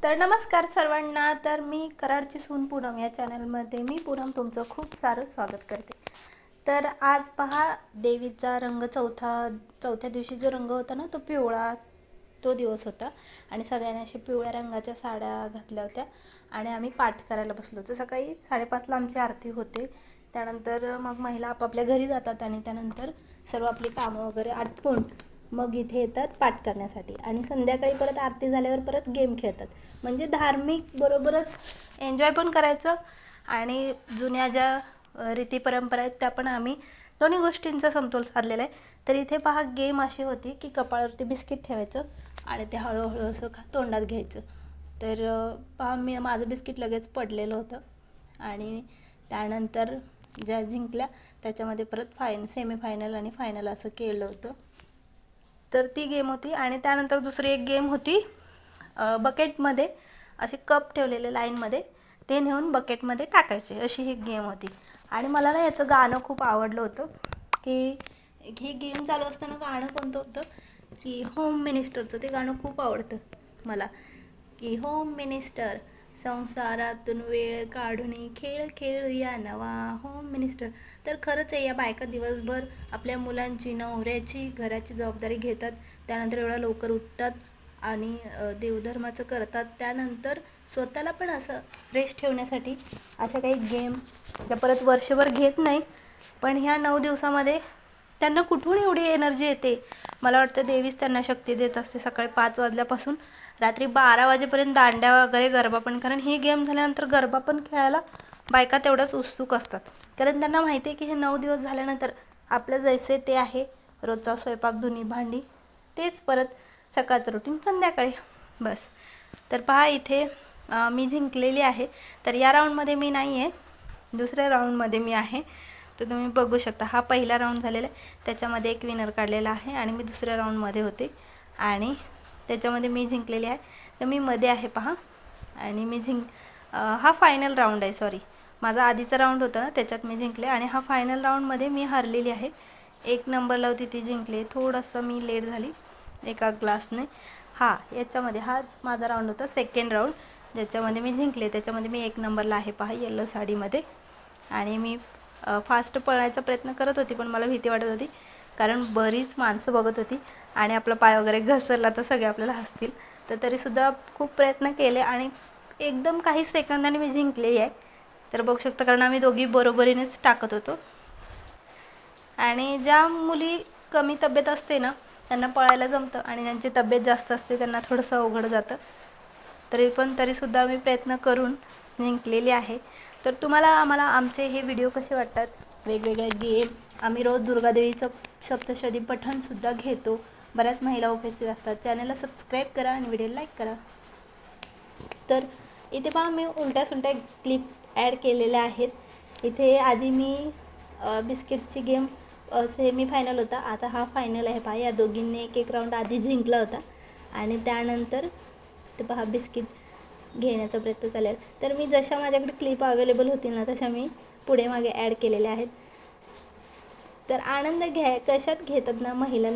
तर नमस्कार सर्वांना. तर मी कराडची सून पूनम या चॅनलमध्ये मी पूनम तुमचं खूप सारं स्वागत करते. तर आज पहा, देवीचा रंग चौथ्या दिवशी जो रंग होता ना, तो पिवळा, तो दिवस होता. आणि सगळ्यांनी अशा पिवळ्या रंगाच्या साड्या घातल्या होत्या आणि आम्ही पाठ करायला बसलो होतो. सकाळी 5:30ला आमची आरती होते. त्यानंतर मग महिला आपापल्या घरी जातात आणि त्यानंतर सर्व आपली कामं वगैरे आटपून मग इथे येतात पाठ करण्यासाठी. आणि संध्याकाळी परत आरती झाल्यावर परत गेम खेळतात. म्हणजे धार्मिक बरोबरच एन्जॉय पण करायचं आणि जुन्या ज्या रीती परंपरा आहेत त्या पण आम्ही दोन्ही गोष्टींचा समतोल साधलेला आहे. तर इथे पहा, गेम अशी होती की कपाळावरती बिस्किट ठेवायचं आणि ते हळूहळू असं तोंडात घ्यायचं. तर पहा, माझं बिस्किट लगेच पडलेलं होतं आणि त्यानंतर ज्या जिंकल्या त्याच्यामध्ये परत सेमीफायनल आणि फायनल असं केलं होतं. तर ती गेम होती. आणि त्यानंतर दुसरी एक गेम होती, बकेटमध्ये असे कप ठेवलेले लाईनमध्ये, ते नेऊन बकेटमध्ये टाकायचे, अशी ही गेम होती. आणि मला ना याचं गाणं खूप आवडलं होतं की ही गेम चालू असताना गाणं कोणतं होतं की होम मिनिस्टरचं, ते गाणं खूप आवडतं मला, की होम मिनिस्टर संसारातून वेळ काढून खेळ खेळूया नवा होम मिनिस्टर. तर खरंच आहे, या बायका दिवसभर आपल्या मुलांची, नवऱ्याची, घराची जबाबदारी घेतात. त्यानंतर एवढा लवकर उठतात आणि देवधर्माचं करतात. त्यानंतर स्वतःला पण असं फ्रेश ठेवण्यासाठी अशा काही गेम ज्या परत वर्षभर घेत नाही, पण ह्या 9 दिवसामध्ये त्यांना कुठून एवढी एनर्जी येते. मला वाटतं देवीच त्यांना शक्ती देत असते. सकाळी 5 वाजल्यापासून रात्री 12 वाजेपर्यंत दांड्या वगैरे, गरबा पण. कारण ही गेम झाल्यानंतर गरबा पण खेळायला बायका तेवढ्याच उत्सुक असतात. कारण त्यांना माहिती आहे की हे 9 दिवस झाल्यानंतर आपलं जैसे ते आहे, रोजचा स्वयंपाक, धुणी, भांडी, तेच परत सकाळचं रुटीन संध्याकाळी, बस. तर पहा, इथे मी जिंकलेली आहे. तर या राऊंडमध्ये मी नाही आहे, दुसऱ्या राऊंडमध्ये मी आहे. तर तुम्ही बघू शकता, हा पहिला राऊंड झालेला आहे, त्याच्यामध्ये एक विनर काढलेला आहे आणि मी दुसऱ्या राऊंडमध्ये होते आणि त्याच्यामध्ये मी जिंकलेली आहे. तर मी मध्ये आहे पहा. आणि मी हा फायनल राऊंड आहे, सॉरी, माझा आधीचा राऊंड होता ना, त्याच्यात मी जिंकले. आणि हा फायनल राऊंडमध्ये मी हरलेली आहे. 1 नंबरला होती ती जिंकली. थोडंसं मी लेट झाली एका ग्लासने. याच्यामध्ये हा माझा राऊंड होता, सेकंड राऊंड, ज्याच्यामध्ये मी जिंकले. त्याच्यामध्ये मी 1 नंबरला आहे पहा, येलो साडीमध्ये. आणि मी फास्ट पळायचा प्रयत्न करत होती, पण मला भीती वाटत होती कारण बरीच माणसं बघत होती आणि आपला पाय वगैरे घसरला तर सगळे आपल्याला हसतील. तर तरीसुद्धा खूप प्रयत्न केले आणि एकदम काही सेकंदाने मी जिंकलेली आहे. तर बघू शकता, कारण आम्ही दोघी बरोबरीनेच टाकत होतो. आणि ज्या मुली कमी तब्येत असते ना, त्यांना पळायला जमतं आणि ज्यांची तब्येत जास्त असते त्यांना थोडंसं अवघड जातं. तरीसुद्धा मी प्रयत्न करून जिंकलेली आहे. तर आम्हाला आमचे हे व्हिडिओ कसे वाटतात, वेगवेगळे गेम, आम्ही रोज दुर्गादेवीचं सप्तशती पठणसुद्धा घेतो. बऱ्याच महिला उपस्थित असतात. चॅनलला सबस्क्राईब करा आणि व्हिडिओ लाईक करा. तर इथे पहा, मी उलट्या सुलट्या क्लिप ॲड केलेल्या आहेत. इथे आधी मी बिस्किटची गेम सेमीफायनल होता, आता हा फायनल आहे पहा. या दोघींनी एक राऊंड आधी जिंकला होता आणि त्यानंतर ते पहा बिस्किट घेण्याचा प्रयत्न चालेल. तर मी जशा माझ्याकडे क्लिप अवेलेबल होती ना, तशा मी पुढे मागे ॲड केलेल्या आहेत. तर आनंद कशात घेतात ना महिलांना